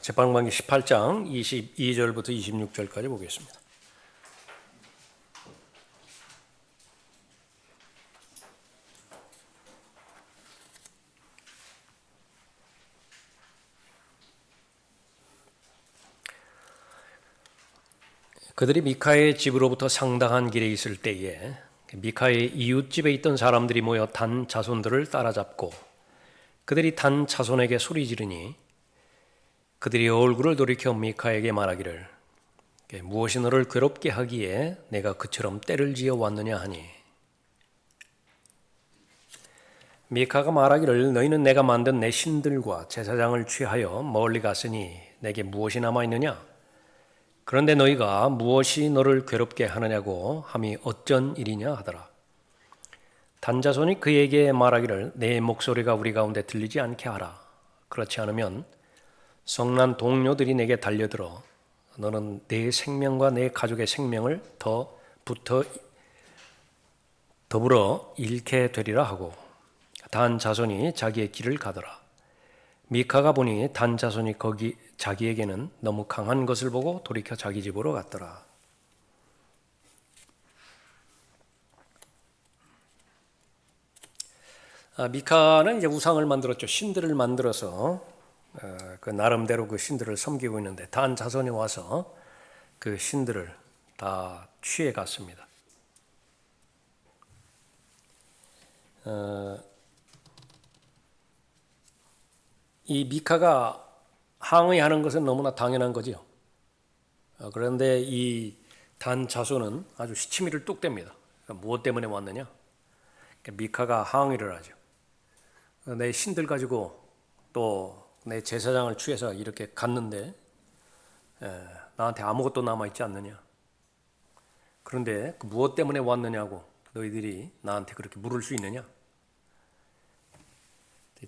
제방관기 18장 22절부터 26절까지 보겠습니다. 그들이 미카의 집으로부터 상당한 길에 있을 때에 미카의 이웃집에 있던 사람들이 모여 단 자손들을 따라잡고 그들이 단 자손에게 소리 지르니 그들이 얼굴을 돌이켜 미카에게 말하기를 무엇이 너를 괴롭게 하기에 내가 그처럼 때를 지어 왔느냐 하니 미카가 말하기를 너희는 내가 만든 내 신들과 제사장을 취하여 멀리 갔으니 내게 무엇이 남아있느냐 그런데 너희가 무엇이 너를 괴롭게 하느냐고 함이 어쩐 일이냐 하더라. 단자손이 그에게 말하기를 내 목소리가 우리 가운데 들리지 않게 하라. 그렇지 않으면 성난 동료들이 내게 달려들어 너는 내 생명과 내 가족의 생명을 더불어 잃게 되리라 하고 단 자손이 자기의 길을 가더라. 미카가 보니 단 자손이 자기에게는 너무 강한 것을 보고 돌이켜 자기 집으로 갔더라. 미카는 이제 우상을 만들었죠. 신들을 만들어서 그 나름대로 그 신들을 섬기고 있는데 단 자손이 와서 그 신들을 다 취해 갔습니다. 이 미카가 항의하는 것은 너무나 당연한 거지요. 그런데 이 단 자손은 아주 시치미를 뚝 뗍니다. 무엇 때문에 왔느냐? 미카가 항의를 하죠. 내 신들 가지고 또 내 제사장을 취해서 이렇게 갔는데 나한테 아무것도 남아있지 않느냐? 그런데 무엇 때문에 왔느냐고 너희들이 나한테 그렇게 물을 수 있느냐?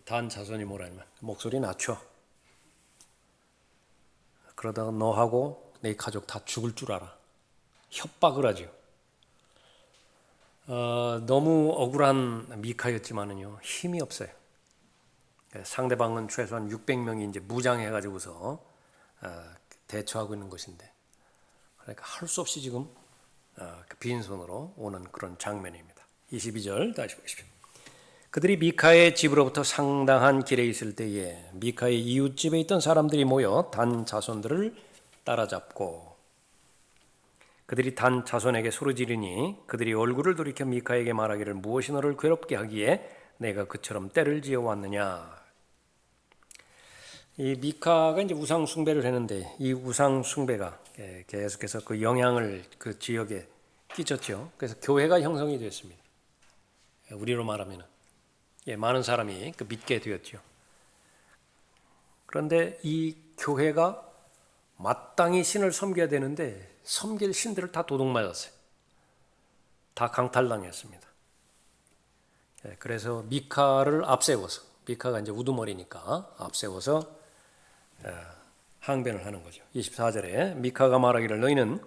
단 자손이 뭐라면 목소리 낮춰. 그러다가 너하고 내 가족 다 죽을 줄 알아. 협박을 하죠. 너무 억울한 미카였지만은요 힘이 없어요. 상대방은 최소한 600명이 이제 무장해가지고서 대처하고 있는 것인데, 그러니까 할 수 없이 지금 빈손으로 오는 그런 장면입니다. 22절 다시 보십시오. 그들이 미카의 집으로부터 상당한 길에 있을 때에 미카의 이웃집에 있던 사람들이 모여 단 자손들을 따라잡고 그들이 단 자손에게 소리 지르니 그들이 얼굴을 돌이켜 미카에게 말하기를 무엇이 너를 괴롭게 하기에 내가 그처럼 때를 지어 왔느냐. 이 미카가 이제 우상 숭배를 했는데 이 우상 숭배가 계속해서 그 영향을 그 지역에 끼쳤죠. 그래서 교회가 형성이 됐습니다. 우리로 말하면은 많은 사람이 믿게 되었죠. 그런데 이 교회가 마땅히 신을 섬겨야 되는데 섬길 신들을 다 도둑맞았어요. 다 강탈당했습니다. 그래서 미카를 앞세워서, 미카가 이제 우두머리니까 앞세워서 항변을 하는 거죠. 24절에 미카가 말하기를 너희는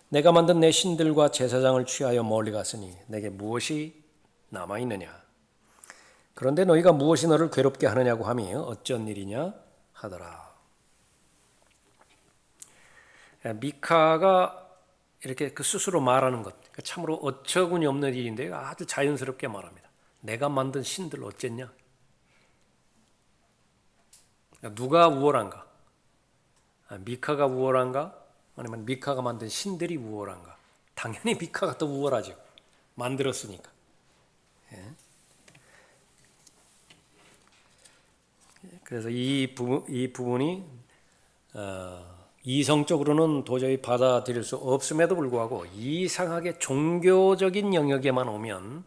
내가 만든 내 신들과 제사장을 취하여 멀리 갔으니 내게 무엇이 남아있느냐. 그런데 너희가 무엇이 너를 괴롭게 하느냐고 하며 어쩐 일이냐 하더라. 미카가 이렇게 그 스스로 말하는 것, 참으로 어처구니 없는 일인데 아주 자연스럽게 말합니다. 내가 만든 신들 어쨌냐? 누가 우월한가? 미카가 우월한가? 아니면 미카가 만든 신들이 우월한가? 당연히 미카가 더 우월하죠. 만들었으니까. 그래서 이 부분이 이성적으로는 도저히 받아들일 수 없음에도 불구하고 이상하게 종교적인 영역에만 오면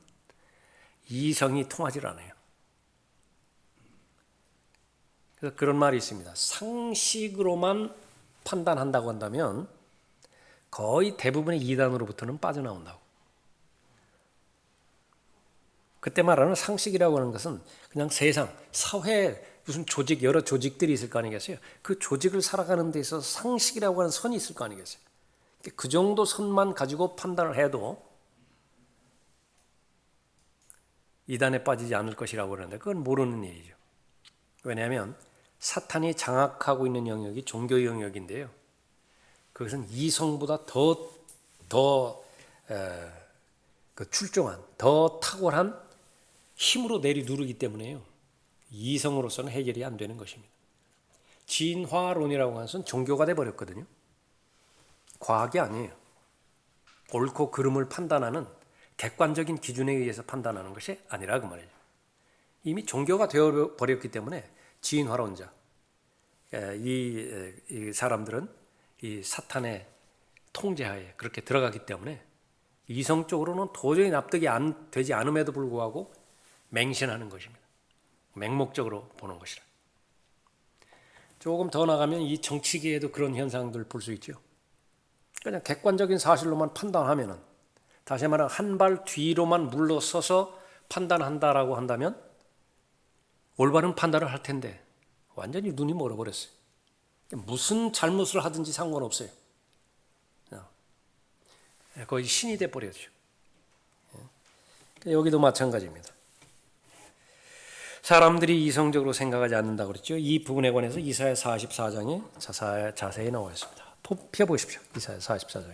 이성이 통하질 않아요. 그래서 그런 말이 있습니다. 상식으로만 판단한다고 한다면 거의 대부분의 이단으로부터는 빠져나온다고. 그때 말하는 상식이라고 하는 것은 그냥 세상, 사회, 무슨 조직, 여러 조직들이 있을 거 아니겠어요? 그 조직을 살아가는 데 있어서 상식이라고 하는 선이 있을 거 아니겠어요? 그 정도 선만 가지고 판단을 해도 이단에 빠지지 않을 것이라고 그러는데 그건 모르는 일이죠. 왜냐하면 사탄이 장악하고 있는 영역이 종교 영역인데요. 그것은 이성보다 더 출중한, 더 탁월한 힘으로 내리누르기 때문에요. 이성으로서는 해결이 안 되는 것입니다. 진화론이라고 하는 것은 종교가 돼버렸거든요. 과학이 아니에요. 옳고 그름을 판단하는 객관적인 기준에 의해서 판단하는 것이 아니라 그 말이죠. 이미 종교가 되어버렸기 때문에 진화론자, 이 사람들은 이 사탄의 통제하에 그렇게 들어가기 때문에 이성적으로는 도저히 납득이 되지 않음에도 불구하고 맹신하는 것입니다. 맹목적으로 보는 것이라. 조금 더 나가면 이 정치계에도 그런 현상들 볼 수 있죠. 그냥 객관적인 사실로만 판단하면은, 다시 말하면 한 발 뒤로만 물러서서 판단한다라고 한다면 올바른 판단을 할 텐데 완전히 눈이 멀어버렸어요. 무슨 잘못을 하든지 상관없어요. 거의 신이 돼버렸죠. 여기도 마찬가지입니다. 사람들이 이성적으로 생각하지 않는다고 그랬죠. 이 부분에 관해서 이사야 44장에 자세히 나와 있습니다. 펴보십시오. 이사야 44장.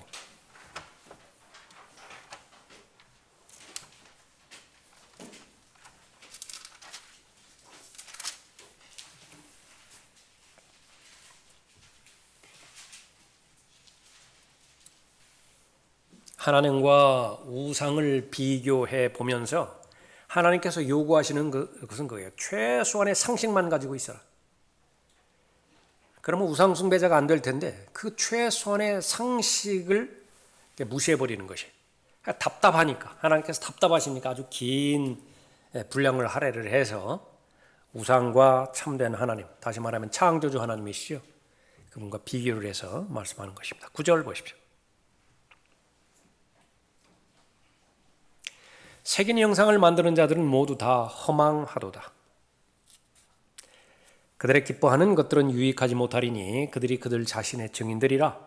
하나님과 우상을 비교해 보면서 하나님께서 요구하시는 것은 그거예요. 최소한의 상식만 가지고 있어라. 그러면 우상 숭배자가 안 될 텐데 그 최소한의 상식을 무시해버리는 것이 답답하니까, 하나님께서 답답하시니까 아주 긴 분량을 할애를 해서 우상과 참된 하나님, 다시 말하면 창조주 하나님이시죠. 그분과 비교를 해서 말씀하는 것입니다. 9절 보십시오. 새긴 형상을 만드는 자들은 모두 다 허망하도다. 그들의 기뻐하는 것들은 유익하지 못하리니 그들이 그들 자신의 증인들이라.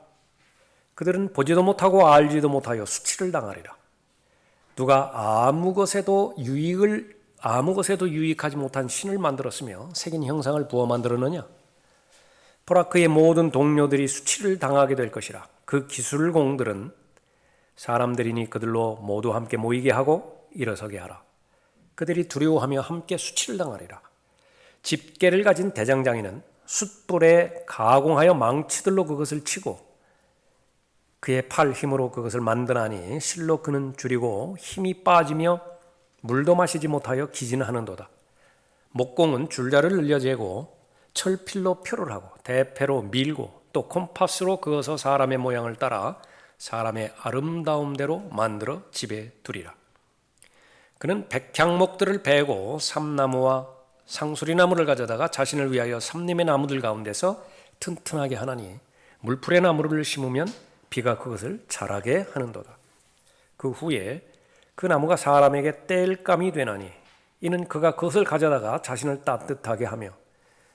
그들은 보지도 못하고 알지도 못하여 수치를 당하리라. 누가 아무 것에도 유익하지 못한 신을 만들었으며 새긴 형상을 부어 만들었느냐? 보라, 그의 모든 동료들이 수치를 당하게 될 것이라. 그 기술공들은 사람들이니 그들로 모두 함께 모이게 하고 일어서게 하라. 그들이 두려워하며 함께 수치를 당하리라. 집게를 가진 대장장이는 숯불에 가공하여 망치들로 그것을 치고 그의 팔 힘으로 그것을 만드나니 실로 그는 줄이고 힘이 빠지며 물도 마시지 못하여 기진하는도다. 목공은 줄자를 늘려재고 철필로 표를 하고 대패로 밀고 또 콤파스로 그어서 사람의 모양을 따라 사람의 아름다움대로 만들어 집에 두리라. 그는 백향목들을 베고 삼나무와 상수리나무를 가져다가 자신을 위하여 삼림의 나무들 가운데서 튼튼하게 하나니 물풀의 나무를 심으면 비가 그것을 자라게 하는도다. 그 후에 그 나무가 사람에게 땔감이 되나니 이는 그가 그것을 가져다가 자신을 따뜻하게 하며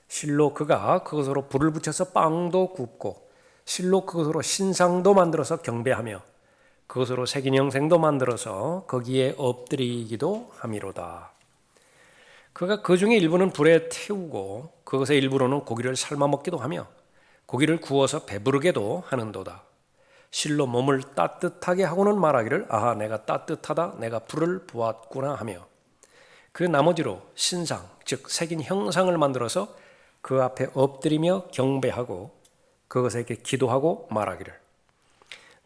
실로 그가 그것으로 불을 붙여서 빵도 굽고 실로 그것으로 신상도 만들어서 경배하며 그것으로 새긴 형상도 만들어서 거기에 엎드리기도 함이로다. 그가 그 중에 일부는 불에 태우고 그것의 일부로는 고기를 삶아 먹기도 하며 고기를 구워서 배부르게도 하는도다. 실로 몸을 따뜻하게 하고는 말하기를 아하, 내가 따뜻하다, 내가 불을 보았구나 하며 그 나머지로 신상, 즉 새긴 형상을 만들어서 그 앞에 엎드리며 경배하고 그것에게 기도하고 말하기를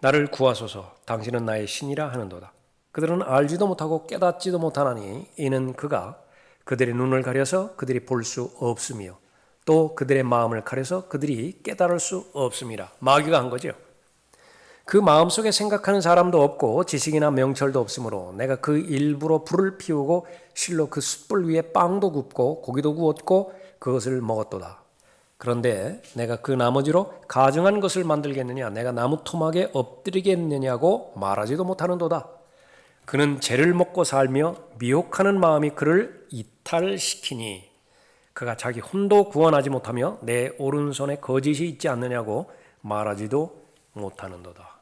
나를 구하소서, 당신은 나의 신이라 하는도다. 그들은 알지도 못하고 깨닫지도 못하나니 이는 그가 그들의 눈을 가려서 그들이 볼 수 없으며 또 그들의 마음을 가려서 그들이 깨달을 수 없음이라. 마귀가 한 거죠. 그 마음속에 생각하는 사람도 없고 지식이나 명철도 없으므로 내가 그 일부로 불을 피우고 실로 그 숯불 위에 빵도 굽고 고기도 구웠고 그것을 먹었도다. 그런데 내가 그 나머지로 가증한 것을 만들겠느냐, 내가 나무 토막에 엎드리겠느냐고 말하지도 못하는도다. 그는 죄를 먹고 살며 미혹하는 마음이 그를 이탈시키니 그가 자기 혼도 구원하지 못하며 내 오른손에 거짓이 있지 않느냐고 말하지도 못하는도다.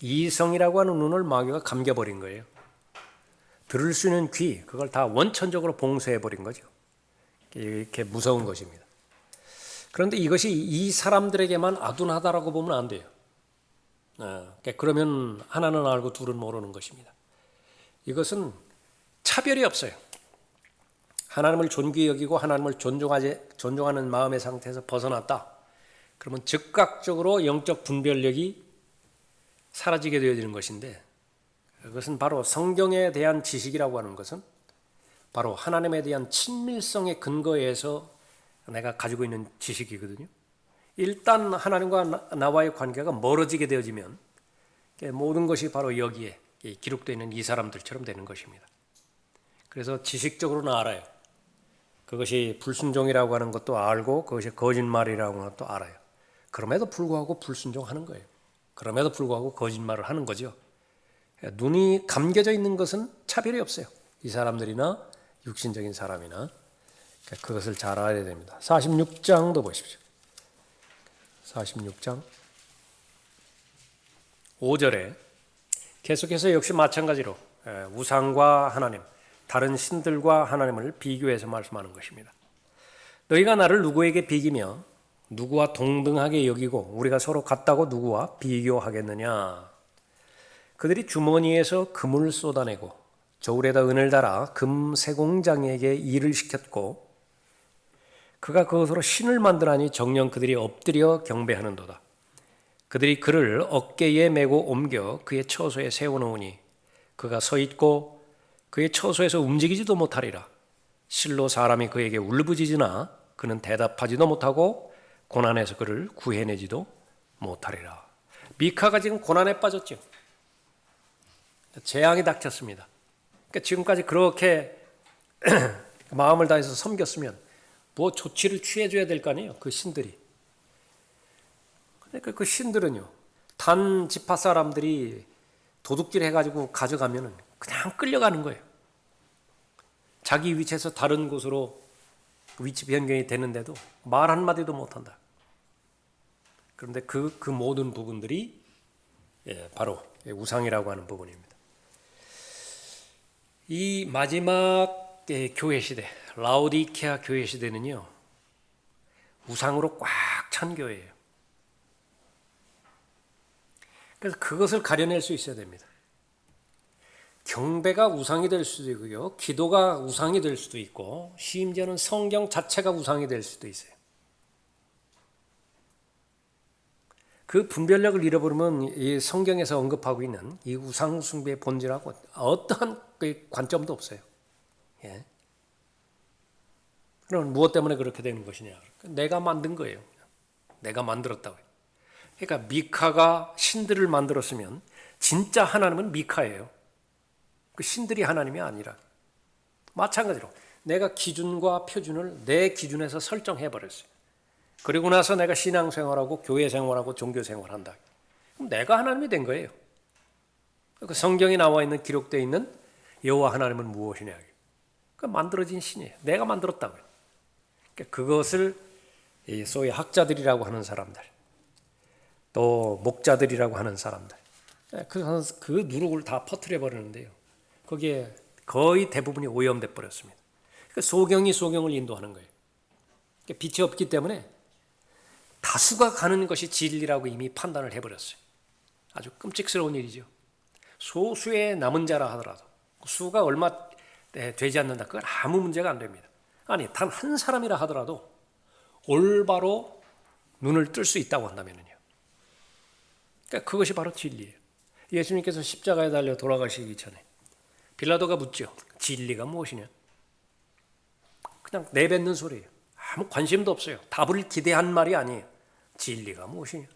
이성이라고 하는 눈을 마귀가 감겨버린 거예요. 들을 수 있는 귀, 그걸 다 원천적으로 봉쇄해버린 거죠. 이렇게 무서운 것입니다. 그런데 이것이 이 사람들에게만 아둔하다라고 보면 안 돼요. 그러면 하나는 알고 둘은 모르는 것입니다. 이것은 차별이 없어요. 하나님을 존귀히 여기고 하나님을 존중하는 마음의 상태에서 벗어났다. 그러면 즉각적으로 영적 분별력이 사라지게 되어지는 것인데, 그것은 바로 성경에 대한 지식이라고 하는 것은 바로 하나님에 대한 친밀성의 근거에서 내가 가지고 있는 지식이거든요. 일단 하나님과 나와의 관계가 멀어지게 되어지면 모든 것이 바로 여기에 기록되어 있는 이 사람들처럼 되는 것입니다. 그래서 지식적으로는 알아요. 그것이 불순종이라고 하는 것도 알고 그것이 거짓말이라고 하는 것도 알아요. 그럼에도 불구하고 불순종하는 거예요. 그럼에도 불구하고 거짓말을 하는 거죠. 눈이 감겨져 있는 것은 차별이 없어요. 이 사람들이나 육신적인 사람이나. 그것을 잘 알아야 됩니다. 46장도 보십시오. 46장 5절에 계속해서 역시 마찬가지로 우상과 하나님, 다른 신들과 하나님을 비교해서 말씀하는 것입니다. 너희가 나를 누구에게 비기며 누구와 동등하게 여기고 우리가 서로 같다고 누구와 비교하겠느냐. 그들이 주머니에서 금을 쏟아내고 저울에다 은을 달아 금 세공장에게 일을 시켰고 그가 그것으로 신을 만들하니 정녕 그들이 엎드려 경배하는도다. 그들이 그를 어깨에 메고 옮겨 그의 처소에 세워놓으니 그가 서 있고 그의 처소에서 움직이지도 못하리라. 실로 사람이 그에게 울부짖으나 그는 대답하지도 못하고 고난에서 그를 구해내지도 못하리라. 미카가 지금 고난에 빠졌죠. 재앙이 닥쳤습니다. 그러니까 지금까지 그렇게 마음을 다해서 섬겼으면 뭐 조치를 취해줘야 될 거 아니에요. 그 신들이. 그러니까 그 신들은요, 단 지파 사람들이 도둑질 해가지고 가져가면은 그냥 끌려가는 거예요. 자기 위치에서 다른 곳으로 위치 변경이 되는데도 말 한마디도 못한다. 그런데 그 모든 부분들이 바로 우상이라고 하는 부분입니다. 이 마지막 교회 시대, 라오디케아 교회 시대는요, 우상으로 꽉 찬 교회예요. 그래서 그것을 가려낼 수 있어야 됩니다. 경배가 우상이 될 수도 있고요, 기도가 우상이 될 수도 있고, 심지어는 성경 자체가 우상이 될 수도 있어요. 그 분별력을 잃어버리면 이 성경에서 언급하고 있는 이 우상 숭배의 본질하고 어떠한 관점도 없어요. 예. 그럼 무엇 때문에 그렇게 되는 것이냐? 내가 만든 거예요. 내가 만들었다고요. 그러니까 미카가 신들을 만들었으면 진짜 하나님은 미카예요. 그 신들이 하나님이 아니라. 마찬가지로 내가 기준과 표준을 내 기준에서 설정해버렸어요. 그리고 나서 내가 신앙생활하고 교회생활하고 종교생활한다. 그럼 내가 하나님이 된 거예요. 그 성경에 나와 있는 기록되어 있는 여호와 하나님은 무엇이냐? 그 만들어진 신이에요. 내가 만들었다고요. 그것을 소위 학자들이라고 하는 사람들, 또 목자들이라고 하는 사람들, 그 누룩을 다 퍼뜨려 버리는데요. 거기에 거의 대부분이 오염돼 버렸습니다. 소경이 소경을 인도하는 거예요. 빛이 없기 때문에 다수가 가는 것이 진리라고 이미 판단을 해버렸어요. 아주 끔찍스러운 일이죠. 소수의 남은 자라 하더라도 수가 얼마 되지 않는다. 그건 아무 문제가 안 됩니다. 아니, 단 한 사람이라 하더라도 올바로 눈을 뜰 수 있다고 한다면요. 그러니까 그것이 바로 진리예요. 예수님께서 십자가에 달려 돌아가시기 전에 빌라도가 묻죠. 진리가 무엇이냐? 그냥 내뱉는 소리예요. 아무 관심도 없어요. 답을 기대한 말이 아니에요. 진리가 무엇이냐?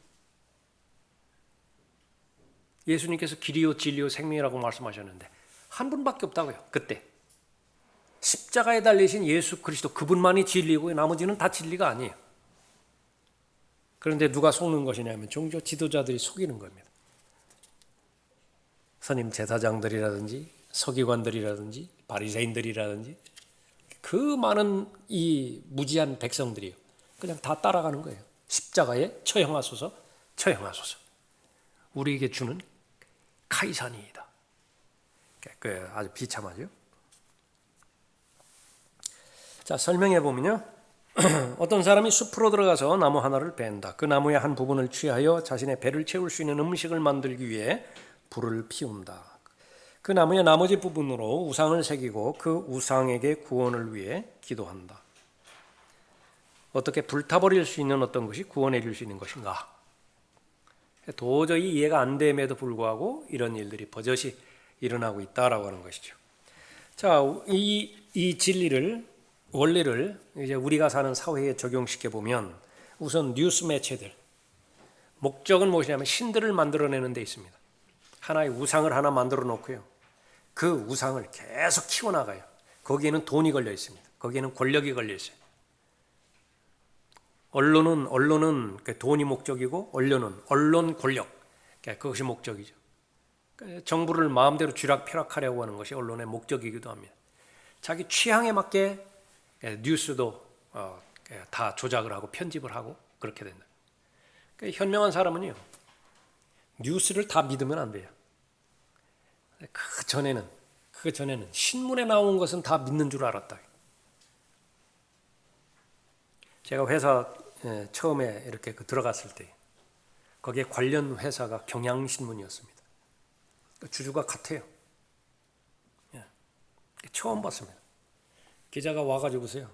예수님께서 길이요 진리요 생명이라고 말씀하셨는데 한 분밖에 없다고요. 그때 십자가에 달리신 예수 그리스도 그분만이 진리고 나머지는 다 진리가 아니에요. 그런데 누가 속는 것이냐면 종교 지도자들이 속이는 겁니다. 선임 제사장들이라든지 서기관들이라든지 바리새인들이라든지 그 많은 이 무지한 백성들이요. 그냥 다 따라가는 거예요. 십자가에 처형하소서, 처형하소서. 우리에게 주는 카이사니이다. 아주 비참하죠. 자, 설명해 보면요. 어떤 사람이 숲으로 들어가서 나무 하나를 벤다. 그 나무의 한 부분을 취하여 자신의 배를 채울 수 있는 음식을 만들기 위해 불을 피운다. 그 나무의 나머지 부분으로 우상을 새기고 그 우상에게 구원을 위해 기도한다. 어떻게 불타버릴 수 있는 어떤 것이 구원해 줄 수 있는 것인가? 도저히 이해가 안 됨에도 불구하고 이런 일들이 버젓이 일어나고 있다라고 하는 것이죠. 자, 이 진리를, 원리를 이제 우리가 사는 사회에 적용시켜 보면 우선 뉴스 매체들, 목적은 무엇이냐면 신들을 만들어내는 데 있습니다. 하나의 우상을 하나 만들어 놓고요. 그 우상을 계속 키워나가요. 거기에는 돈이 걸려 있습니다. 거기에는 권력이 걸려 있어요. 언론은 돈이 목적이고 언론 권력, 그것이 목적이죠. 정부를 마음대로 쥐락펴락하려고 하는 것이 언론의 목적이기도 합니다. 자기 취향에 맞게 뉴스도 다 조작을 하고 편집을 하고 그렇게 된다. 현명한 사람은요, 뉴스를 다 믿으면 안 돼요. 그 전에는 신문에 나온 것은 다 믿는 줄 알았다. 제가 회사 처음에 이렇게 들어갔을 때 거기에 관련 회사가 경향신문이었습니다. 주주가 같아요. 처음 봤습니다. 기자가 와가지고서요,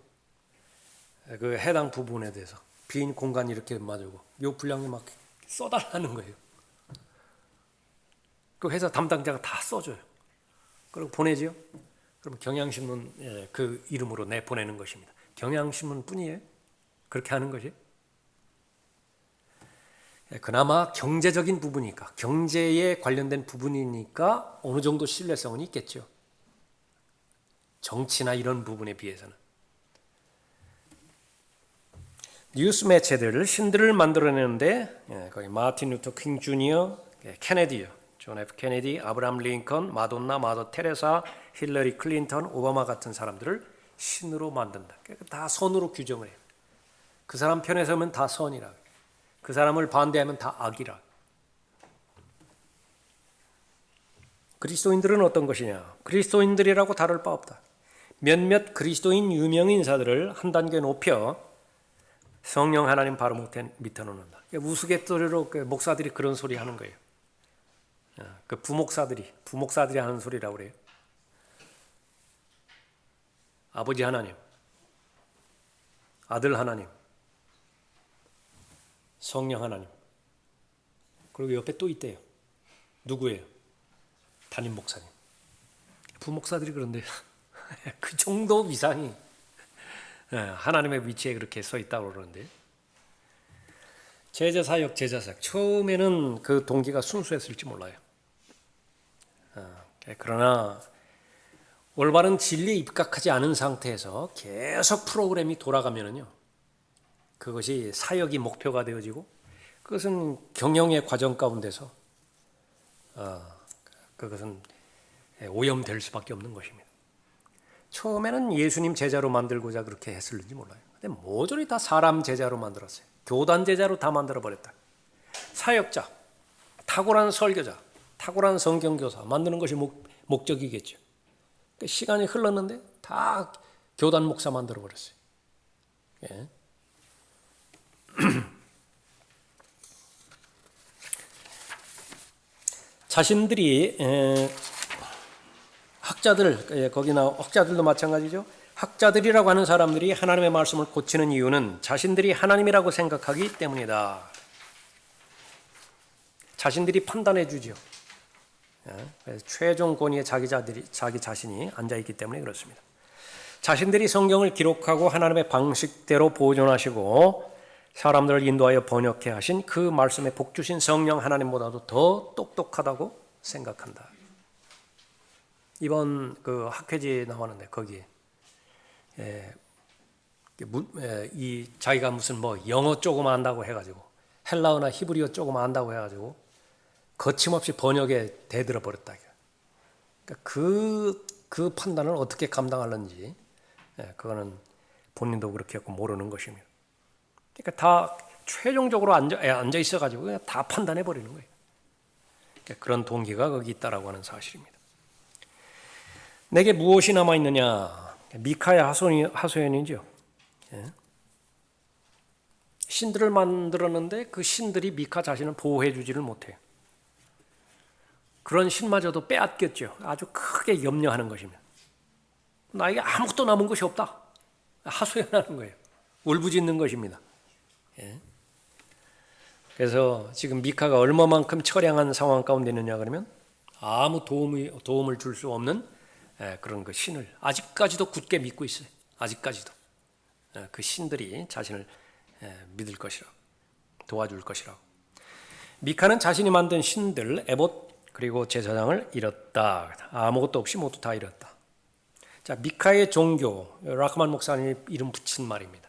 그 해당 부분에 대해서 빈 공간 이렇게 맞고 묘분량이 막 써달라는 거예요. 그 회사 담당자가 다 써줘요. 그리고 보내죠. 그럼 경향신문 그 이름으로 내보내는 것입니다. 경향신문 뿐이에요. 그렇게 하는 것이. 그나마 경제적인 부분이니까, 경제에 관련된 부분이니까 어느 정도 신뢰성은 있겠죠. 정치나 이런 부분에 비해서는. 뉴스 매체들을 신들을 만들어내는데 거기 마틴 루터 킹 주니어, 케네디요, 존 F 케네디, 아브라함 링컨, 마돈나, 마더 테레사, 힐러리 클린턴, 오바마 같은 사람들을 신으로 만든다. 다 선으로 규정을 해요. 그 사람 편에 서면 다 선이라, 그 사람을 반대하면 다 악이라. 그리스도인들은 어떤 것이냐? 그리스도인들이라고 다를 바 없다. 몇몇 그리스도인 유명 인사들을 한 단계 높여 성령 하나님 바로 밑에 놓는다. 우스갯소리로 목사들이 그런 소리 하는 거예요. 그 부목사들이 하는 소리라고 그래요. 아버지 하나님, 아들 하나님, 성령 하나님. 그리고 옆에 또 있대요. 누구예요? 담임 목사님. 부목사들이 그런데 그 정도 위상이 하나님의 위치에 그렇게 서 있다고 그러는데, 제자사역 처음에는 그 동기가 순수했을지 몰라요. 그러나 올바른 진리에 입각하지 않은 상태에서 계속 프로그램이 돌아가면은요, 그것이 사역이 목표가 되어지고 그것은 경영의 과정 가운데서 그것은 오염될 수밖에 없는 것입니다. 처음에는 예수님 제자로 만들고자 그렇게 했을지 몰라요. 근데 모조리 다 사람 제자로 만들었어요. 교단 제자로 다 만들어버렸다. 사역자, 탁월한 설교자, 탁월한 성경교사 만드는 것이 목적이겠죠. 시간이 흘렀는데 다 교단 목사 만들어버렸어요. 예. 자신들이 학자들, 거기나 학자들도 마찬가지죠. 학자들이라고 하는 사람들이 하나님의 말씀을 고치는 이유는 자신들이 하나님이라고 생각하기 때문이다. 자신들이 판단해 주죠. 최종 권위에 자기 자신이 앉아있기 때문에 그렇습니다. 자신들이 성경을 기록하고 하나님의 방식대로 보존하시고 사람들을 인도하여 번역해 하신 그 말씀에 복 주신 성령 하나님보다도 더 똑똑하다고 생각한다. 이번 그 학회지에 나왔는데 거기에 이 자기가 무슨 뭐 영어 조금 안다고 해가지고 헬라어나 히브리어 조금 안다고 해가지고 거침없이 번역에 대들어 버렸다. 그러니까 그 판단을 어떻게 감당하는지 그거는 본인도 그렇게 했고 모르는 것입니다. 그러니까 다 최종적으로 앉아 있어가지고 그냥 다 판단해 버리는 거예요. 그러니까 그런 동기가 거기 있다라고 하는 사실입니다. 내게 무엇이 남아 있느냐? 미카야 하소연이죠. 신들을 만들었는데 그 신들이 미카 자신을 보호해 주지를 못해요. 그런 신마저도 빼앗겼죠. 아주 크게 염려하는 것입니다. 나에게 아무것도 남은 것이 없다. 하소연하는 거예요. 울부짖는 것입니다. 예. 그래서 지금 미카가 얼마만큼 처량한 상황 가운데 있느냐 그러면 아무 도움을 줄 수 없는 그런 그 신을 아직까지도 굳게 믿고 있어요. 아직까지도 그 신들이 자신을 믿을 것이라고, 도와줄 것이라고. 미카는 자신이 만든 신들 에봇 그리고 제사장을 잃었다. 아무것도 없이 모두 다 잃었다. 자, 미카의 종교, 라크만 목사님이 이름 붙인 말입니다.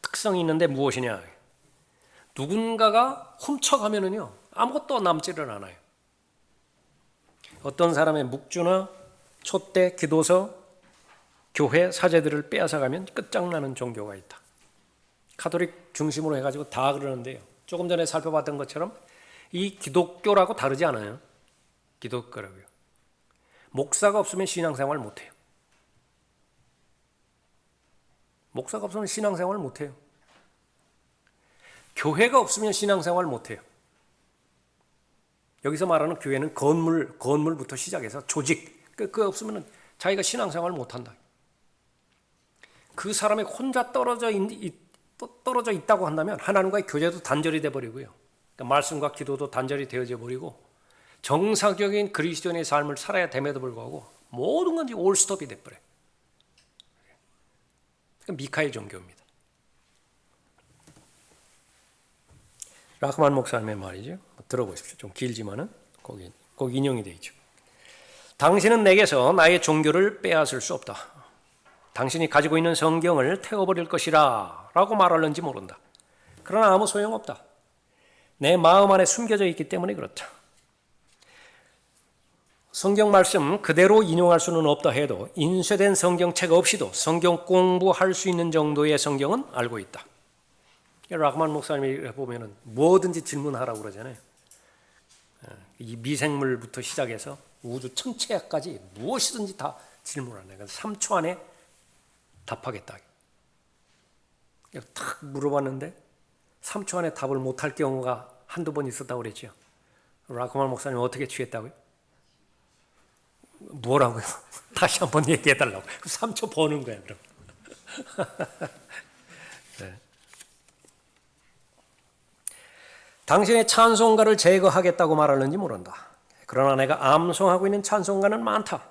특성이 있는데 무엇이냐? 누군가가 훔쳐가면은요 아무것도 남지를 않아요. 어떤 사람의 묵주나 촛대, 기도서, 교회 사제들을 빼앗아가면 끝장나는 종교가 있다. 카톨릭 중심으로 해가지고 다 그러는데요. 조금 전에 살펴봤던 것처럼 이 기독교라고 다르지 않아요. 기독교라고요. 목사가 없으면 신앙생활 못해요. 목사가 없으면 신앙생활 못해요. 교회가 없으면 신앙생활 못해요. 여기서 말하는 교회는 건물부터 시작해서 조직, 그거 없으면 자기가 신앙생활 못한다. 그 사람이 혼자 떨어져 있다고 한다면 하나님과의 교제도 단절이 돼버리고요. 그러니까 말씀과 기도도 단절이 되어져 버리고 정상적인 그리스도인의 삶을 살아야 됨에도 불구하고 모든 건 올스톱이 돼버려요. 미카의 종교입니다. 라크만 목사님의 말이죠. 들어보십시오. 좀 길지만은 거기 인용이 되어 있죠. 당신은 내게서 나의 종교를 빼앗을 수 없다. 당신이 가지고 있는 성경을 태워버릴 것이라 라고 말하는지 모른다. 그러나 아무 소용없다. 내 마음 안에 숨겨져 있기 때문에 그렇다. 성경 말씀 그대로 인용할 수는 없다 해도 인쇄된 성경책 없이도 성경 공부할 수 있는 정도의 성경은 알고 있다. 라크만 목사님이 보면은 뭐든지 질문하라고 그러잖아요. 이 미생물부터 시작해서 우주 천체까지 무엇이든지 다 질문하네. 그래서 3초 안에 답하겠다. 탁 물어봤는데 3초 안에 답을 못할 경우가 한두 번 있었다고 그랬죠. 라크만 목사님 어떻게 취했다고요? 뭐라고요? 다시 한번 얘기해달라고. 3초 버는 거야 그럼. 네. 당신의 찬송가를 제거하겠다고 말하는지 모른다. 그러나 내가 암송하고 있는 찬송가는 많다.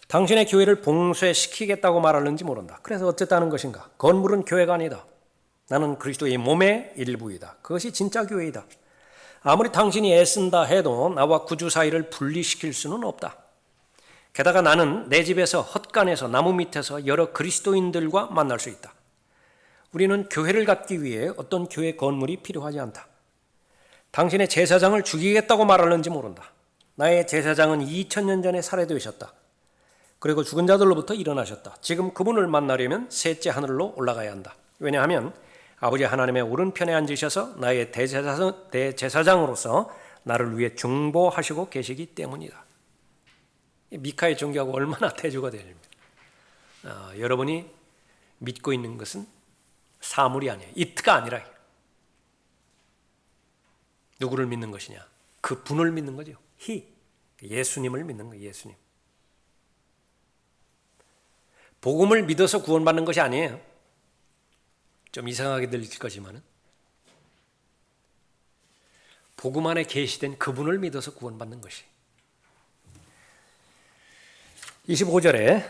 당신의 교회를 봉쇄시키겠다고 말하는지 모른다. 그래서 어쨌다는 것인가? 건물은 교회가 아니다. 나는 그리스도의 몸의 일부이다. 그것이 진짜 교회이다. 아무리 당신이 애쓴다 해도 나와 구주 사이를 분리시킬 수는 없다. 게다가 나는 내 집에서 헛간에서 나무 밑에서 여러 그리스도인들과 만날 수 있다. 우리는 교회를 갖기 위해 어떤 교회 건물이 필요하지 않다. 당신의 제사장을 죽이겠다고 말하는지 모른다. 나의 제사장은 2000년 전에 살해되셨다. 그리고 죽은 자들로부터 일어나셨다. 지금 그분을 만나려면 셋째 하늘로 올라가야 한다. 왜냐하면 아버지 하나님의 오른편에 앉으셔서 나의 대제사장으로서 나를 위해 중보하시고 계시기 때문이다. 미카의 종교하고 얼마나 대조가 됩니다. 여러분이 믿고 있는 것은 사물이 아니에요. 이트가 아니라 누구를 믿는 것이냐? 그 분을 믿는 거죠. 예수님을 믿는 거예요. 예수님. 복음을 믿어서 구원받는 것이 아니에요. 좀 이상하게 들릴 거지만은 복음 안에 계시된 그분을 믿어서 구원받는 것이. 25절에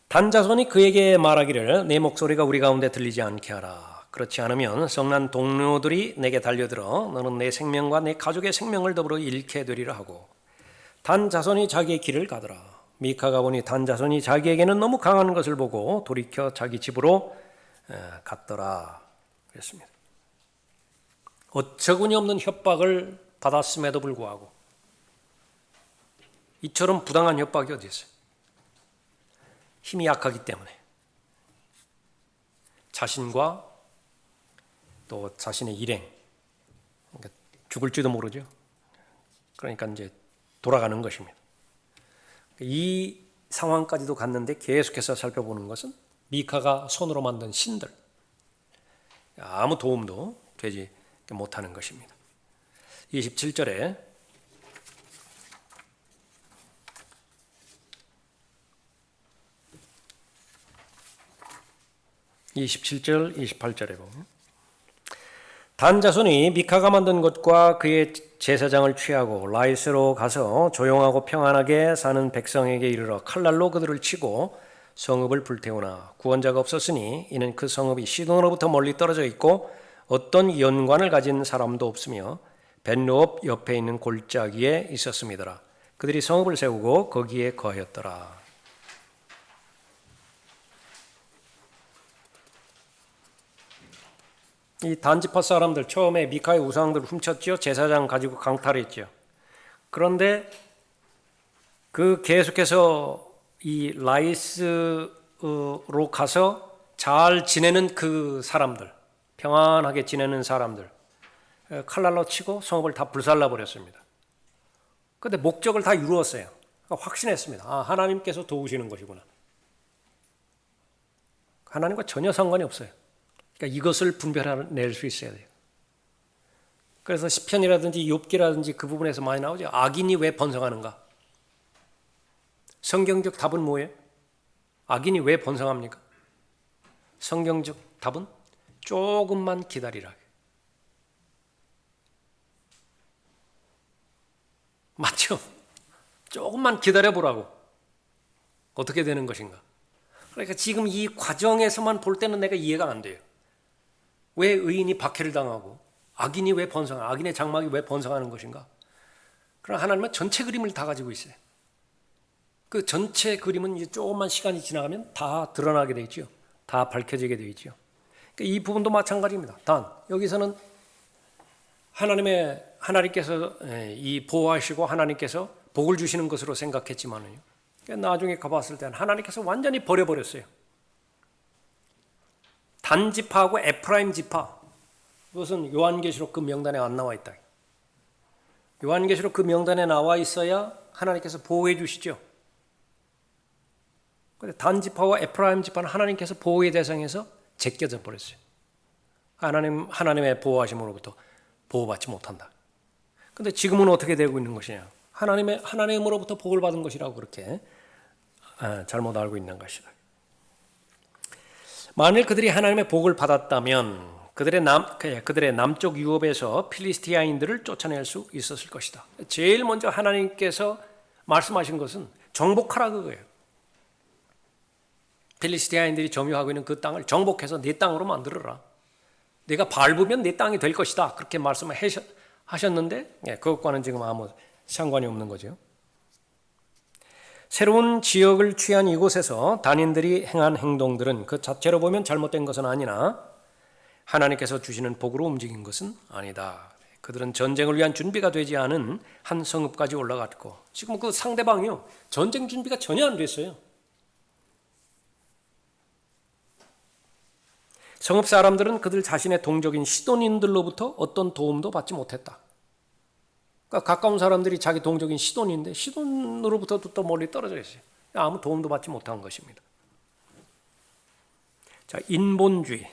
단자손이 그에게 말하기를 내 목소리가 우리 가운데 들리지 않게 하라. 그렇지 않으면 성난 동료들이 내게 달려들어 너는 내 생명과 내 가족의 생명을 더불어 잃게 되리라 하고 단자손이 자기의 길을 가더라. 미카가 보니 단자손이 자기에게는 너무 강한 것을 보고 돌이켜 자기 집으로 갔더라. 그랬습니다. 어처구니 없는 협박을 받았음에도 불구하고 이처럼 부당한 협박이 어디 있어요? 힘이 약하기 때문에 자신과 또 자신의 일행, 그러니까 죽을지도 모르죠. 그러니까 이제 돌아가는 것입니다. 이 상황까지도 갔는데 계속해서 살펴보는 것은 미카가 손으로 만든 신들, 아무 도움도 되지 못하는 것입니다. 27절에 27절 28절에 보면 단 자손이 미카가 만든 것과 그의 제사장을 취하고 라이스로 가서 조용하고 평안하게 사는 백성에게 이르러 칼날로 그들을 치고 성읍을 불태우나 구원자가 없었으니 이는 그 성읍이 시돈으로부터 멀리 떨어져 있고 어떤 연관을 가진 사람도 없으며 벤르업 옆에 있는 골짜기에 있었음이더라. 그들이 성읍을 세우고 거기에 거하였더라. 이 단지파 사람들 처음에 미카의 우상들을 훔쳤지요. 제사장 가지고 강탈했지요. 그런데 그 계속해서 이 라이스로 가서 잘 지내는 그 사람들, 평안하게 지내는 사람들 칼날로 치고 성읍을 다 불살라 버렸습니다. 그런데 목적을 다 이루었어요. 확신했습니다. 아, 하나님께서 도우시는 것이구나. 하나님과 전혀 상관이 없어요. 그러니까 이것을 분별해낼 수 있어야 돼요. 그래서 시편이라든지 욥기라든지 그 부분에서 많이 나오죠. 악인이 왜 번성하는가? 성경적 답은 뭐예요? 악인이 왜 번성합니까? 성경적 답은 조금만 기다리라. 맞죠? 조금만 기다려보라고. 어떻게 되는 것인가? 그러니까 지금 이 과정에서만 볼 때는 내가 이해가 안 돼요. 왜 의인이 박해를 당하고 악인이 왜 번성하고 악인의 장막이 왜 번성하는 것인가? 그러나 하나님은 전체 그림을 다 가지고 있어요. 그 전체 그림은 이제 조금만 시간이 지나가면 다 드러나게 되어 있죠. 다 밝혀지게 되어 있죠. 그러니까 이 부분도 마찬가지입니다. 단 여기서는 하나님께서 이 보호하시고 하나님께서 복을 주시는 것으로 생각했지만요. 그러니까 나중에 가봤을 때는 하나님께서 완전히 버려버렸어요. 단 지파하고 에프라임 지파, 그것은 요한계시록 그 명단에 안 나와 있다. 요한계시록 그 명단에 나와 있어야 하나님께서 보호해 주시죠. 그런데 단 지파와 에프라임 지파는 하나님께서 보호의 대상에서 제껴져 버렸어요. 하나님의 보호하심으로부터 보호받지 못한다. 그런데 지금은 어떻게 되고 있는 것이냐? 하나님으로부터 복을 받은 것이라고 그렇게 잘못 알고 있는 것이다. 만일 그들이 하나님의 복을 받았다면 그들의 남쪽 유업에서 필리스티아인들을 쫓아낼 수 있었을 것이다. 제일 먼저 하나님께서 말씀하신 것은 정복하라 그거예요. 필리스티아인들이 점유하고 있는 그 땅을 정복해서 네 땅으로 만들어라. 네가 밟으면 네 땅이 될 것이다. 그렇게 말씀을 하셨는데 그것과는 지금 아무 상관이 없는 거죠. 새로운 지역을 취한 이곳에서 단인들이 행한 행동들은 그 자체로 보면 잘못된 것은 아니나 하나님께서 주시는 복으로 움직인 것은 아니다. 그들은 전쟁을 위한 준비가 되지 않은 한 성읍까지 올라갔고 지금 그 상대방이요. 전쟁 준비가 전혀 안 됐어요. 성읍 사람들은 그들 자신의 동족인 시돈인들로부터 어떤 도움도 받지 못했다. 그러니까 가까운 사람들이 자기 동족인 시돈인데 시돈으로부터도 또 멀리 떨어져 있어요. 아무 도움도 받지 못한 것입니다. 자, 인본주의.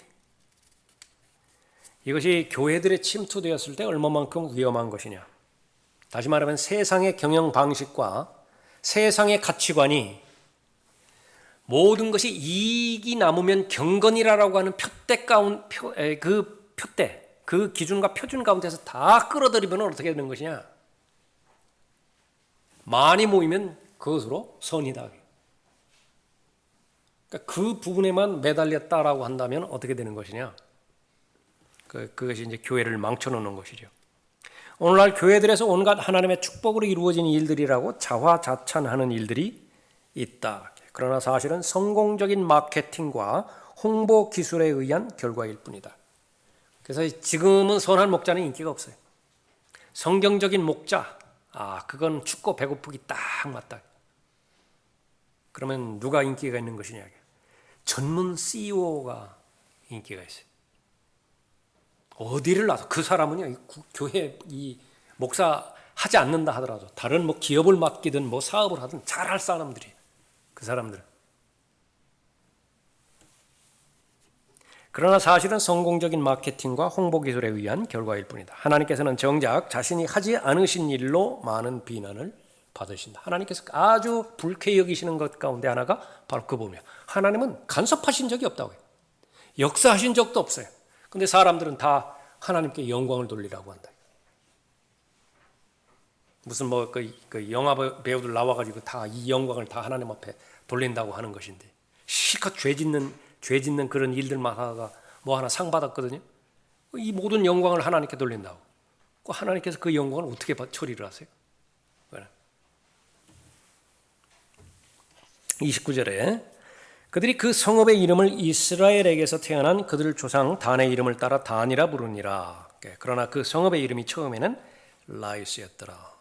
이것이 교회들에 침투되었을 때 얼마만큼 위험한 것이냐. 다시 말하면 세상의 경영 방식과 세상의 가치관이 모든 것이 이익이 남으면 경건이라고 하는 그 기준과 표준 가운데서 다 끌어들이면 어떻게 되는 것이냐? 많이 모이면 그것으로 선이다. 그러니까 그 부분에만 매달렸다라고 한다면 어떻게 되는 것이냐? 그것이 이제 교회를 망쳐놓는 것이죠. 오늘날 교회들에서 온갖 하나님의 축복으로 이루어진 일들이라고 자화자찬하는 일들이 있다. 그러나 사실은 성공적인 마케팅과 홍보 기술에 의한 결과일 뿐이다. 그래서 지금은 선한 목자는 인기가 없어요. 성경적인 목자, 그건 춥고 배고프기 딱 맞다. 그러면 누가 인기가 있는 것이냐? 전문 CEO가 인기가 있어요. 어디를 나서 그 사람은요, 교회 이 목사 하지 않는다 하더라도 다른 뭐 기업을 맡기든 뭐 사업을 하든 잘할 사람들이에요. 그 사람들은. 그러나 사실은 성공적인 마케팅과 홍보 기술에 의한 결과일 뿐이다. 하나님께서는 정작 자신이 하지 않으신 일로 많은 비난을 받으신다. 하나님께서 아주 불쾌히 여기시는 것 가운데 하나가 바로 그 부분이에요. 하나님은 간섭하신 적이 없다고요. 역사하신 적도 없어요. 근데 사람들은 다 하나님께 영광을 돌리라고 한다. 무슨 그 영화 배우들 나와가지고 다 이 영광을 다 하나님 앞에 돌린다고 하는 것인데, 실컷 죄 짓는 그런 일들만 하다가 뭐 하나 상 받았거든요. 이 모든 영광을 하나님께 돌린다고. 하나님께서 그 영광을 어떻게 처리를 하세요? 29절에 그들이 그 성읍의 이름을 이스라엘에게서 태어난 그들 조상 단의 이름을 따라 단이라 부르니라. 그러나 그 성읍의 이름이 처음에는 라이스였더라.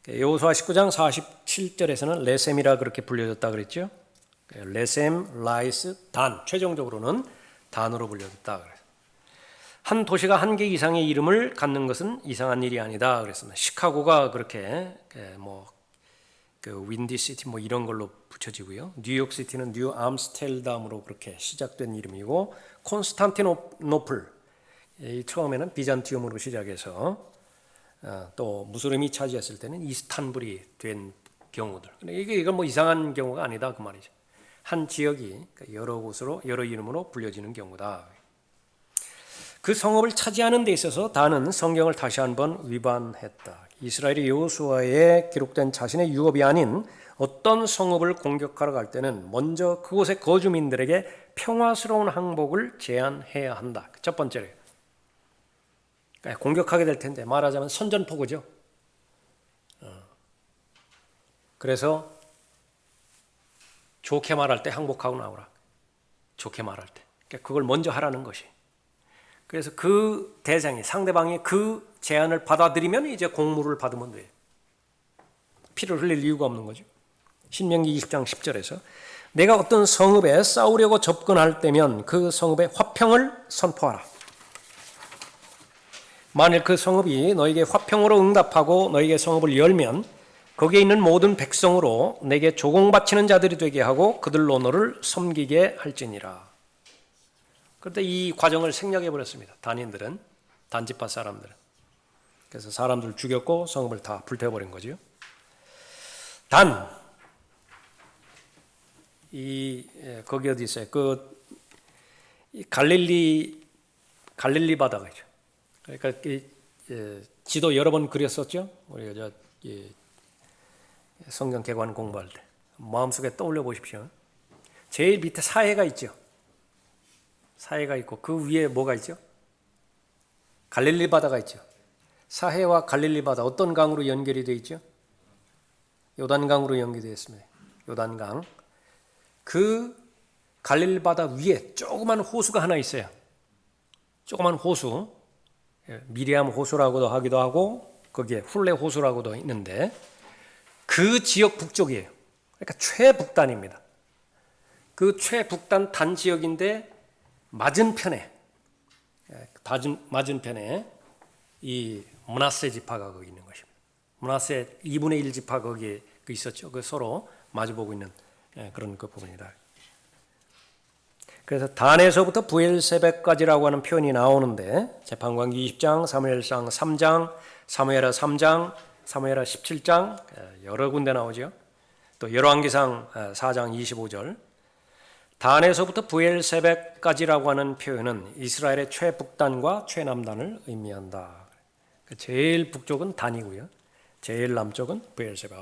여호수아 19장 47절에서는 레셈이라 그렇게 불려졌다 그랬죠. 레셈, 라이스, 단, 최종적으로는 단으로 불려졌다. 한 도시가 한 개 이상의 이름을 갖는 것은 이상한 일이 아니다 그랬습니다. 시카고가 그렇게 그 윈디시티 뭐 이런 걸로 붙여지고요. 뉴욕시티는 뉴 암스텔담으로 그렇게 시작된 이름이고, 콘스탄티노플 처음에는 비잔티움으로 시작해서 또 무슬림이 차지했을 때는 이스탄불이 된 경우들. 이건 뭐 이상한 경우가 아니다 그 말이죠. 한 지역이 여러 곳으로 여러 이름으로 불려지는 경우다. 그 성읍을 차지하는 데 있어서 다는 성경을 다시 한번 위반했다. 이스라엘이 여호수아에 기록된 자신의 유업이 아닌 어떤 성읍을 공격하러 갈 때는 먼저 그곳의 거주민들에게 평화스러운 항복을 제안해야 한다. 첫 번째로 공격하게 될 텐데 말하자면 선전포고죠. 그래서 좋게 말할 때 항복하고 나오라. 좋게 말할 때. 그걸 먼저 하라는 것이. 그래서 그 대상이 상대방이 그 제안을 받아들이면 이제 공물을 받으면 돼요. 피를 흘릴 이유가 없는 거죠. 신명기 20장 10절에서 내가 어떤 성읍에 싸우려고 접근할 때면 그 성읍에 화평을 선포하라. 만일 그 성읍이 너에게 화평으로 응답하고 너에게 성읍을 열면 거기에 있는 모든 백성으로 내게 조공 바치는 자들이 되게 하고 그들로 너를 섬기게 할지니라. 그런데 이 과정을 생략해 버렸습니다. 단인들은, 단지파 사람들은. 그래서 사람들을 죽였고 성읍을 다 불태워버린 거죠. 거기 어디 있어요? 갈릴리 바다가 있죠. 그러니까 지도 여러 번 그렸었죠. 우리가 성경 개관 공부할 때 마음속에 떠올려 보십시오. 제일 밑에 사해가 있죠. 사해가 있고 그 위에 뭐가 있죠? 갈릴리 바다가 있죠. 사해와 갈릴리 바다 어떤 강으로 연결이 되어 있죠? 요단강으로 연결되어 있습니다. 요단강. 그 갈릴리 바다 위에 조그만 호수가 하나 있어요. 조그만 호수. 미리암 호수라고도 하기도 하고 거기에 훌레 호수라고도 있는데 그 지역 북쪽이에요. 그러니까 최북단입니다. 그 최북단 단 지역인데 맞은편에 이 므낫세 지파가 거기 있는 것입니다. 므낫세 2분의 1 지파 거기에 있었죠. 그 서로 마주보고 있는 그런 그 부분이다. 그래서 단에서부터 부엘세백까지라고 하는 표현이 나오는데 재판관기 20장, 사무엘상 3장, 사무엘하 3장, 사무엘하 17장 여러 군데 나오죠. 또 열왕기상 4장 25절. 단에서부터 부엘세백까지라고 하는 표현은 이스라엘의 최북단과 최남단을 의미한다. 제일 북쪽은 단이고요. 제일 남쪽은 부엘세백.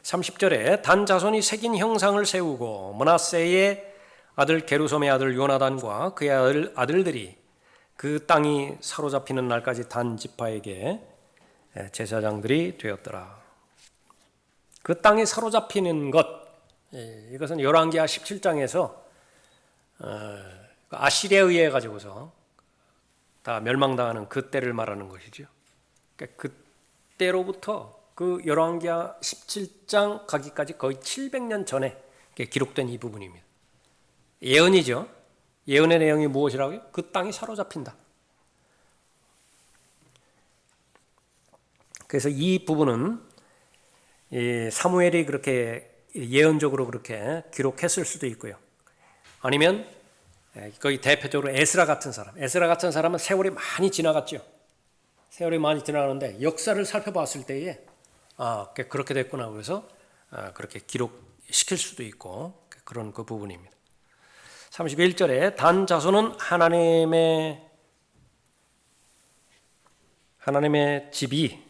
30절에 단 자손이 새긴 형상을 세우고 므낫세의 아들 게르솜의 아들 요나단과 그의 아들들이 그 땅이 사로잡히는 날까지 단 지파에게 제사장들이 되었더라. 그 땅이 사로잡히는 것, 이것은 열왕기하 17장에서 아시리아에 의해 가지고서 다 멸망당하는 그때를 말하는 것이죠. 그러니까 그때로부터 그 열왕기하 17장 가기까지 거의 700년 전에 기록된 이 부분입니다. 예언이죠. 예언의 내용이 무엇이라고요? 그 땅이 사로잡힌다. 그래서 이 부분은 사무엘이 그렇게 예언적으로 그렇게 기록했을 수도 있고요. 아니면 거의 대표적으로 에스라 같은 사람. 에스라 같은 사람은 세월이 많이 지나갔죠. 세월이 많이 지나가는데 역사를 살펴봤을 때에 그렇게 됐구나. 그래서 그렇게 기록시킬 수도 있고 그런 그 부분입니다. 31절에 단 자손은 하나님의 집이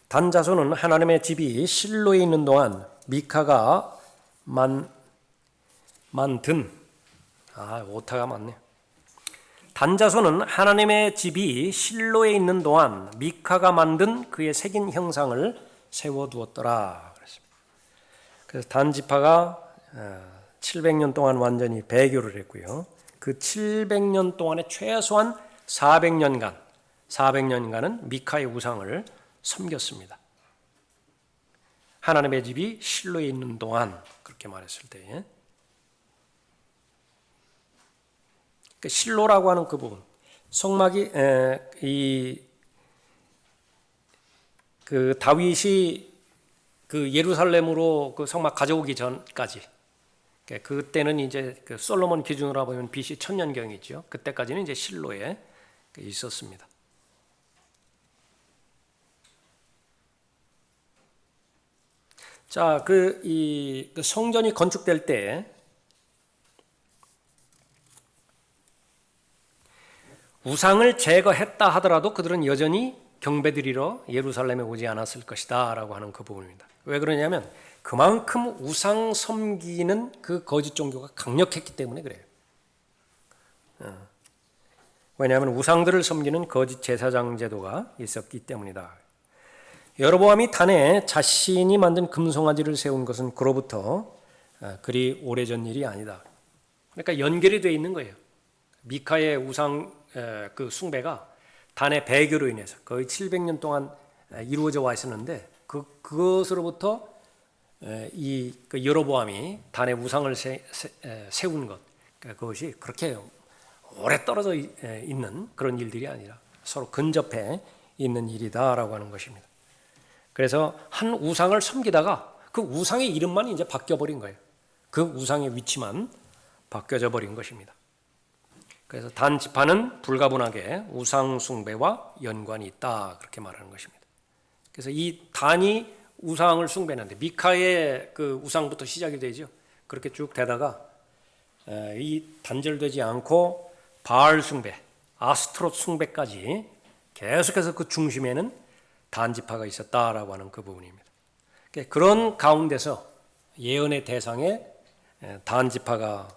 단 자손은 하나님의 집이 실로에 있는 동안 미카가 만든 오타가 많네요. 단 자손은 하나님의 집이 실로에 있는 동안 미카가 만든 그의 새긴 형상을 세워두었더라. 그래서 단 지파가 700년 동안 완전히 배교를 했고요. 그 700년 동안에 최소한 400년간은 미카의 우상을 섬겼습니다. 하나님의 집이 실로에 있는 동안 그렇게 말했을 때 실로라고 하는 그 부분 성막이 그 다윗이 그 예루살렘으로 그 성막 가져오기 전까지 그때는 이제 그 솔로몬 기준으로 보면 BC 1000년경이죠. 그때까지는 이제 실로에 있었습니다. 자, 그 성전이 건축될 때 우상을 제거했다 하더라도 그들은 여전히 경배드리러 예루살렘에 오지 않았을 것이다 라고 하는 그 부분입니다. 왜 그러냐면 그만큼 우상 섬기는 그 거짓 종교가 강력했기 때문에 그래요. 왜냐하면 우상들을 섬기는 거짓 제사장 제도가 있었기 때문이다. 여로보암이 단에 자신이 만든 금송아지를 세운 것은 그로부터 그리 오래전 일이 아니다. 그러니까 연결이 되어 있는 거예요. 미카의 우상 그 숭배가 단의 배교로 인해서 거의 700년 동안 이루어져 와 있었는데 그것으로부터 그 여로보암이 단의 우상을 세운 것 그것이 그렇게 오래 떨어져 있는 그런 일들이 아니라 서로 근접해 있는 일이다라고 하는 것입니다. 그래서 한 우상을 섬기다가 그 우상의 이름만 이제 바뀌어 버린 거예요. 그 우상의 위치만 바뀌어져 버린 것입니다. 그래서 단 지파는 불가분하게 우상 숭배와 연관이 있다 그렇게 말하는 것입니다. 그래서 이 단이 우상을 숭배하는데 미카의 그 우상부터 시작이 되죠. 그렇게 쭉 되다가 이 단절되지 않고 바알 숭배, 아스트롯 숭배까지 계속해서 그 중심에는 단 지파가 있었다라고 하는 그 부분입니다. 그런 가운데서 예언의 대상에 단 지파가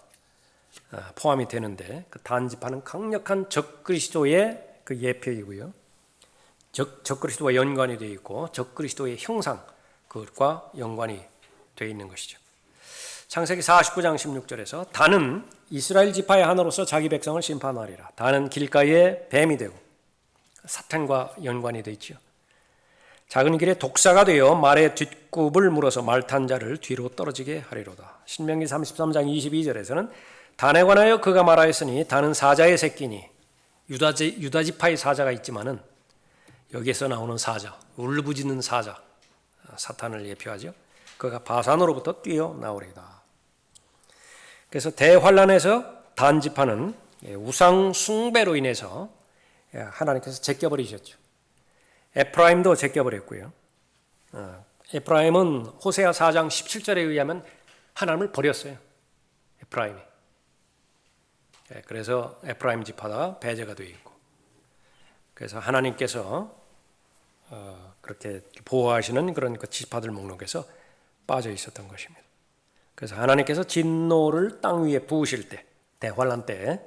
포함이 되는데 그 단 지파는 강력한 적그리스도의 그 예표이고요. 적그리스도와 연관이 되어 있고 적그리스도의 형상 그것과 연관이 되어 있는 것이죠. 창세기 49장 16절에서 단은 이스라엘 지파의 하나로서 자기 백성을 심판하리라. 단은 길가에 뱀이 되고 사탄과 연관이 되어 있죠. 작은 길에 독사가 되어 말의 뒷굽을 물어서 말 탄 자를 뒤로 떨어지게 하리로다. 신명기 33장 22절에서는 단에 관하여 그가 말하였으니 단은 사자의 새끼니 유다 지파의 사자가 있지만은 여기에서 나오는 사자, 울부짖는 사자, 사탄을 예표하죠. 그가 바산으로부터 뛰어나오리다. 그래서 대환란에서 단 지파는 우상 숭배로 인해서 하나님께서 제껴버리셨죠. 에프라임도 제껴버렸고요. 에프라임은 호세아 4장 17절에 의하면 하나님을 버렸어요. 에프라임이. 그래서 에프라임 지파가 배제가 되어 있고 그래서 하나님께서 그렇게 보호하시는 그런 그 지파들 목록에서 빠져 있었던 것입니다. 그래서 하나님께서 진노를 땅 위에 부으실 때 대환란 때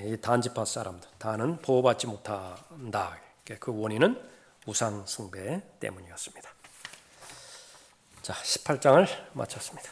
이 단 지파 사람들 단은 보호받지 못한다. 그 원인은 우상 숭배 때문이었습니다. 자, 18장을 마쳤습니다.